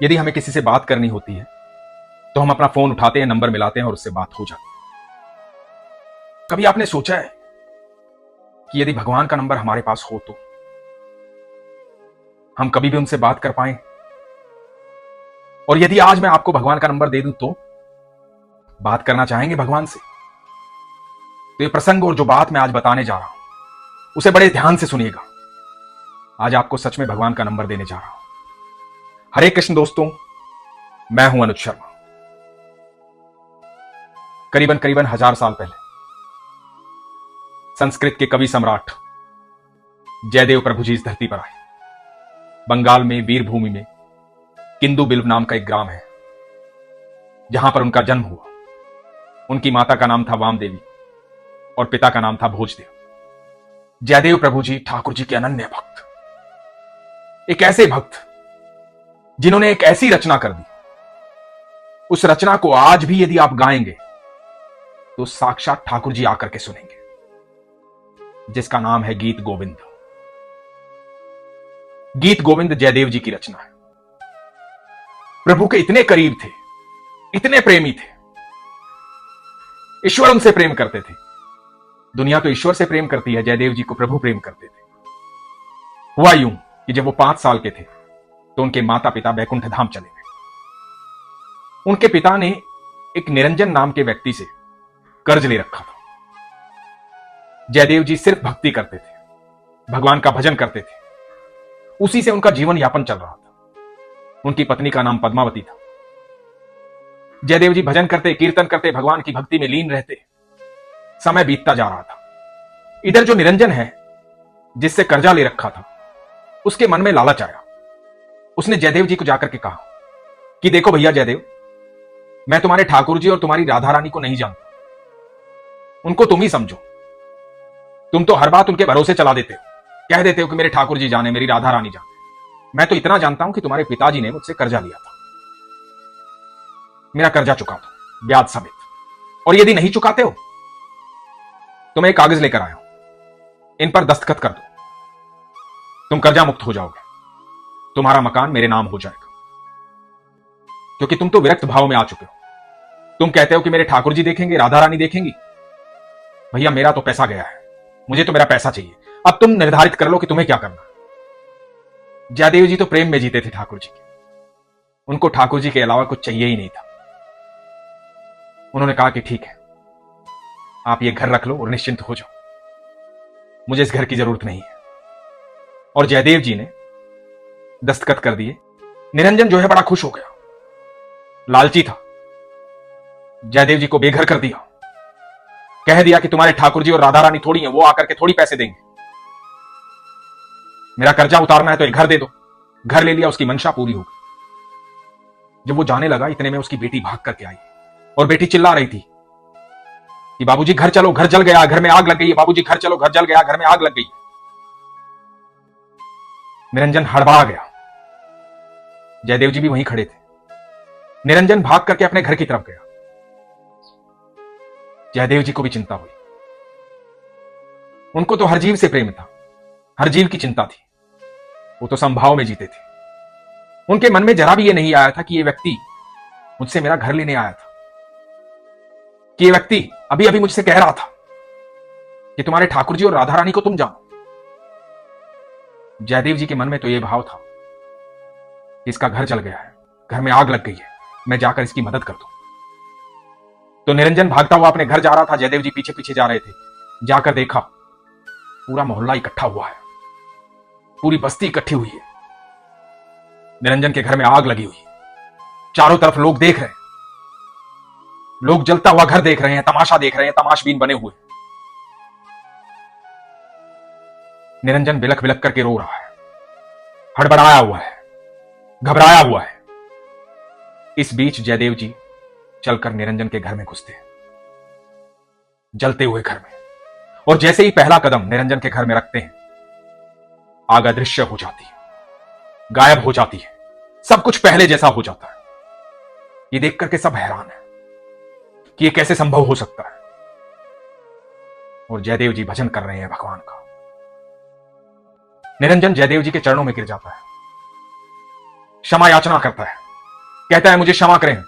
यदि हमें किसी से बात करनी होती है तो हम अपना फोन उठाते हैं, नंबर मिलाते हैं और उससे बात हो जाती है। कभी आपने सोचा है कि यदि भगवान का नंबर हमारे पास हो तो हम कभी भी उनसे बात कर पाए? और यदि आज मैं आपको भगवान का नंबर दे दूं तो बात करना चाहेंगे भगवान से? तो ये प्रसंग और जो बात मैं आज बताने जा रहा हूं उसे बड़े ध्यान से सुनिएगा। आज आपको सच में भगवान का नंबर देने जा रहा हूं। हरे कृष्ण दोस्तों, मैं हूं अनुज शर्मा। करीबन करीबन 1000 साल पहले संस्कृत के कवि सम्राट जयदेव प्रभु जी इस धरती पर आए। बंगाल में वीरभूमि में किंदु बिल्व नाम का एक ग्राम है जहां पर उनका जन्म हुआ। उनकी माता का नाम था वामदेवी और पिता का नाम था भोजदेव। जयदेव प्रभु जी ठाकुर जी के अनन्य भक्त, एक ऐसे भक्त जिन्होंने एक ऐसी रचना कर दी, उस रचना को आज भी यदि आप गाएंगे तो साक्षात ठाकुर जी आकर के सुनेंगे, जिसका नाम है गीत गोविंद। गीत गोविंद जयदेव जी की रचना है। प्रभु के इतने करीब थे, इतने प्रेमी थे, ईश्वर उनसे प्रेम करते थे। दुनिया तो ईश्वर से प्रेम करती है, जयदेव जी को प्रभु प्रेम करते थे। हुआ यूं कि जब वो 5 साल के थे तो उनके माता पिता बैकुंठ धाम चले गए। उनके पिता ने एक निरंजन नाम के व्यक्ति से कर्ज ले रखा था। जयदेव जी सिर्फ भक्ति करते थे, भगवान का भजन करते थे, उसी से उनका जीवन यापन चल रहा था। उनकी पत्नी का नाम पद्मावती था। जयदेव जी भजन करते, कीर्तन करते, भगवान की भक्ति में लीन रहते। समय बीतता जा रहा था। इधर जो निरंजन है, जिससे कर्जा ले रखा था, उसके मन में लालच आया। उसने जयदेव जी को जाकर के कहा कि देखो भैया जयदेव, मैं तुम्हारे ठाकुर जी और तुम्हारी राधा रानी को नहीं जानता, उनको तुम ही समझो। तुम तो हर बात उनके भरोसे चला देते हो, कह देते हो कि मेरे ठाकुर जी जाने, मेरी राधा रानी जाने। मैं तो इतना जानता हूं कि तुम्हारे पिताजी ने मुझसे कर्जा लिया था, मेरा कर्जा चुका दो ब्याज समेत। और यदि नहीं चुकाते हो तो मैं एक कागज लेकर आया हूं, इन पर दस्तखत कर दो, तुम कर्जा मुक्त हो जाओगे, तुम्हारा मकान मेरे नाम हो जाएगा। क्योंकि तुम तो विरक्त भाव में आ चुके हो। तुम कहते हो कि मेरे ठाकुर जी देखेंगे, राधा रानी देखेंगी। भैया मेरा तो पैसा गया है, मुझे तो मेरा पैसा चाहिए। अब तुम निर्धारित कर लो कि तुम्हें क्या करना। जयदेव जी तो प्रेम में जीते थे ठाकुर जी के, उनको ठाकुर जी के अलावा कुछ चाहिए ही नहीं था। उन्होंने कहा कि ठीक है, आप ये घर रख लो और निश्चिंत हो जाओ, मुझे इस घर की जरूरत नहीं है। और जयदेव जी ने दस्तखत कर दिए। निरंजन जो है बड़ा खुश हो गया, लालची था। जयदेव जी को बेघर कर दिया, कह दिया कि तुम्हारे ठाकुर जी और राधा रानी थोड़ी हैं, वो आकर के थोड़ी पैसे देंगे। मेरा कर्जा उतारना है तो एक घर दे दो। घर ले लिया, उसकी मंशा पूरी हो गई। जब वो जाने लगा, इतने में उसकी बेटी भाग करके आई और बेटी चिल्ला रही थी कि बाबूजी घर चलो, घर जल गया, घर में आग लग गई है। बाबूजी घर चलो, घर जल गया, घर में आग लग गई। निरंजन हड़बड़ा गया। जयदेव जी भी वहीं खड़े थे। निरंजन भाग करके अपने घर की तरफ गया। जयदेव जी को भी चिंता हुई। उनको तो हर जीव से प्रेम था, हर जीव की चिंता थी। वो तो समभाव में जीते थे। उनके मन में जरा भी ये नहीं आया था कि ये व्यक्ति मुझसे मेरा घर लेने आया था, कि ये व्यक्ति अभी अभी मुझसे कह रहा था कि तुम्हारे ठाकुर जी और राधा रानी को तुम जानो। जयदेव जी के मन में तो यह भाव था कि इसका घर जल गया है, घर में आग लग गई है, मैं जाकर इसकी मदद कर दूं। तो निरंजन भागता हुआ अपने घर जा रहा था। जयदेव जी पीछे पीछे जा रहे थे। जाकर देखा, पूरा मोहल्ला इकट्ठा हुआ है, पूरी बस्ती इकट्ठी हुई है। निरंजन के घर में आग लगी हुई है। चारों तरफ लोग देख रहे हैं, लोग जलता हुआ घर देख रहे हैं, तमाशा देख रहे हैं, तमाशबीन बने हुए। निरंजन बिलख बिलख करके रो रहा है, हड़बड़ाया हुआ है, घबराया हुआ है। इस बीच जयदेव जी चलकर निरंजन के घर में घुसते हैं, जलते हुए घर में। और जैसे ही पहला कदम निरंजन के घर में रखते हैं, आग अदृश्य हो जाती है, गायब हो जाती है। सब कुछ पहले जैसा हो जाता है। ये देख करके सब हैरान है कि ये कैसे संभव हो सकता है। और जयदेव जी भजन कर रहे हैं भगवान का। निरंजन जयदेव जी के चरणों में गिर जाता है, क्षमा याचना करता है कहता है मुझे क्षमा करें,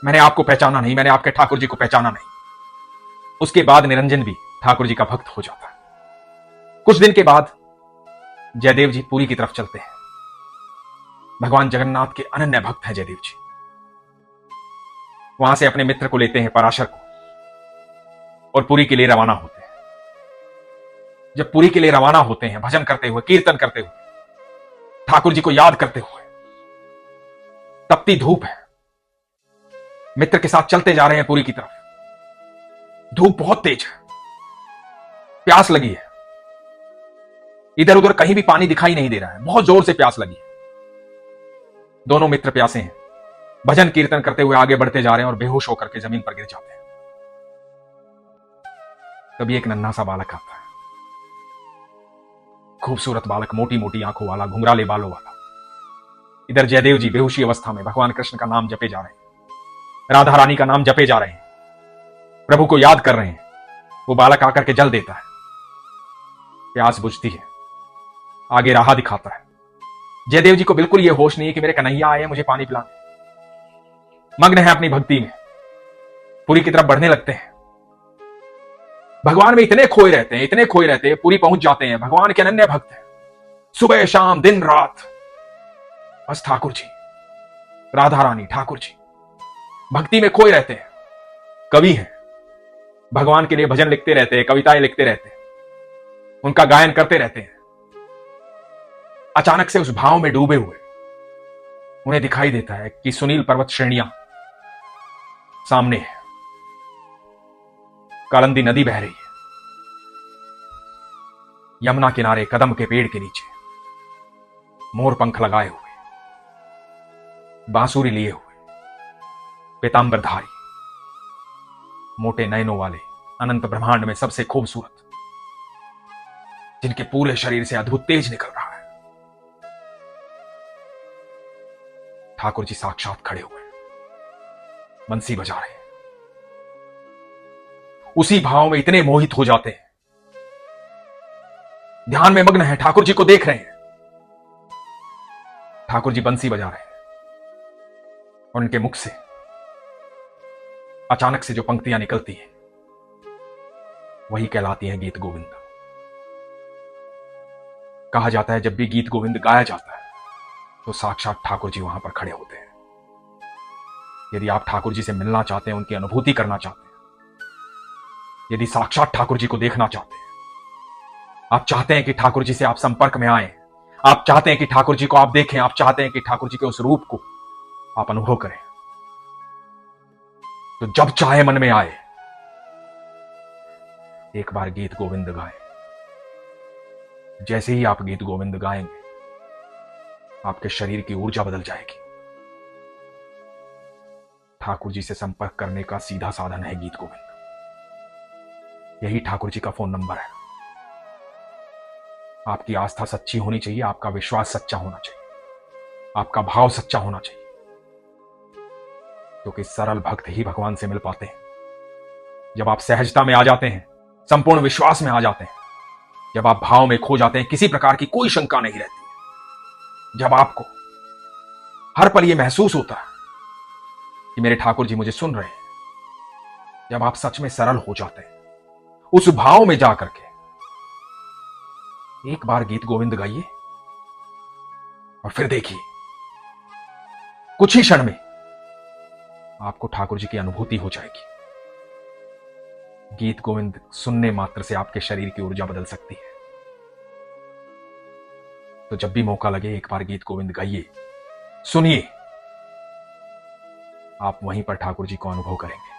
मैंने आपको पहचाना नहीं, मैंने आपके ठाकुर जी को पहचाना नहीं। उसके बाद निरंजन भी ठाकुर जी का भक्त हो जाता है। कुछ दिन के बाद जयदेव जी पुरी की तरफ चलते हैं। भगवान जगन्नाथ के अनन्य भक्त हैं जयदेव जी। वहां से अपने मित्र को लेते हैं, पराशर को, और पुरी के लिए रवाना होते हैं। जब पुरी के लिए रवाना होते हैं, भजन करते हुए, कीर्तन करते हुए, ठाकुर जी को याद करते हुए, तपती धूप है, मित्र के साथ चलते जा रहे हैं पुरी की तरफ। धूप बहुत तेज है, प्यास लगी है, इधर उधर कहीं भी पानी दिखाई नहीं दे रहा है, बहुत जोर से प्यास लगी है। दोनों मित्र प्यासे हैं, भजन कीर्तन करते हुए आगे बढ़ते जा रहे हैं और बेहोश होकर के जमीन पर गिर जाते हैं। तभी एक नन्हा सा बालक आता है, खूबसूरत बालक, मोटी मोटी आंखों वाला, घुंघराले बालों वाला। इधर जयदेव जी बेहोशी अवस्था में भगवान कृष्ण का नाम जपे जा रहे हैं, राधा रानी का नाम जपे जा रहे हैं, प्रभु को याद कर रहे हैं। वो बालक आकर के जल देता है, प्यास बुझती है, आगे राह दिखाता है। जयदेव जी को बिल्कुल यह होश नहीं है कि मेरे कन्हैया आए हैं मुझे पानी पिलाने। मग्न है अपनी भक्ति में, पुरी की तरफ बढ़ने लगते हैं। भगवान में इतने खोए रहते हैं, इतने खोए रहते हैं, पुरी पहुंच जाते हैं। भगवान के अनन्य भक्त हैं, सुबह शाम दिन रात बस ठाकुर जी, राधा रानी, ठाकुर जी, भक्ति में खोए रहते हैं। कवि हैं, भगवान के लिए भजन लिखते रहते हैं, कविताएं लिखते रहते हैं, उनका गायन करते रहते हैं। अचानक से उस भाव में डूबे हुए उन्हें दिखाई देता है कि सुनील पर्वत श्रेणियां सामने है, कालिंदी नदी बह रही है, यमुना किनारे कदम के पेड़ के नीचे मोर पंख लगाए हुए, बांसुरी लिए हुए, पीतांबरधारी, मोटे नयनों वाले, अनंत ब्रह्मांड में सबसे खूबसूरत, जिनके पूरे शरीर से अद्भुत तेज निकल रहा है, ठाकुर जी साक्षात खड़े हुए, बंसी बजा रहे हैं। उसी भाव में इतने मोहित हो जाते हैं, ध्यान में मग्न है, ठाकुर जी को देख रहे हैं। ठाकुर जी बंसी बजा रहे हैं और उनके मुख से अचानक से जो पंक्तियां निकलती हैं वही कहलाती हैं गीत गोविंद। कहा जाता है जब भी गीत गोविंद गाया जाता है तो साक्षात ठाकुर जी वहां पर खड़े होते हैं। यदि आप ठाकुर जी से मिलना चाहते हैं, उनकी अनुभूति करना चाहते हैं, यदि साक्षात ठाकुर जी को देखना चाहते हैं, आप चाहते हैं कि ठाकुर जी से आप संपर्क में आए, आप चाहते हैं कि ठाकुर जी को आप देखें, आप चाहते हैं कि ठाकुर जी के उस रूप को आप अनुभव करें, तो जब चाहे मन में आए एक बार गीत गोविंद गाएं। जैसे ही आप गीत गोविंद गाएंगे आपके शरीर की ऊर्जा बदल जाएगी। ठाकुर जी से संपर्क करने का सीधा साधन है गीत गोविंद। यही ठाकुर जी का फोन नंबर है। आपकी आस्था सच्ची होनी चाहिए, आपका विश्वास सच्चा होना चाहिए, आपका भाव सच्चा होना चाहिए, क्योंकि सरल भक्त ही भगवान से मिल पाते हैं। जब आप सहजता में आ जाते हैं, संपूर्ण विश्वास में आ जाते हैं, जब आप भाव में खो जाते हैं, किसी प्रकार की कोई शंका नहीं रहती, जब आपको हर पल यह महसूस होता है कि मेरे ठाकुर जी मुझे सुन रहे हैं, जब आप सच में सरल हो जाते हैं, उस भाव में जाकर के एक बार गीत गोविंद गाइए और फिर देखिए कुछ ही क्षण में आपको ठाकुर जी की अनुभूति हो जाएगी। गीत गोविंद सुनने मात्र से आपके शरीर की ऊर्जा बदल सकती है। तो जब भी मौका लगे एक बार गीत गोविंद गाइए, सुनिए, आप वहीं पर ठाकुर जी को अनुभव करेंगे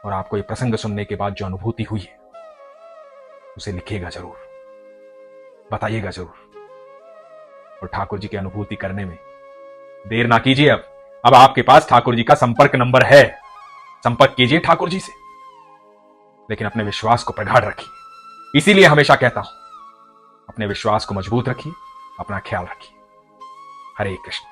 और आपको ये प्रसंग सुनने के बाद जो अनुभूति हुई है उसे लिखिएगा जरूर, बताइएगा जरूर। और ठाकुर जी की अनुभूति करने में देर ना कीजिए। अब आपके पास ठाकुर जी का संपर्क नंबर है, संपर्क कीजिए ठाकुर जी से, लेकिन अपने विश्वास को प्रगाढ़ रखिए। इसीलिए हमेशा कहता हूं, अपने विश्वास को मजबूत रखिए, अपना ख्याल रखिए। हरे कृष्ण।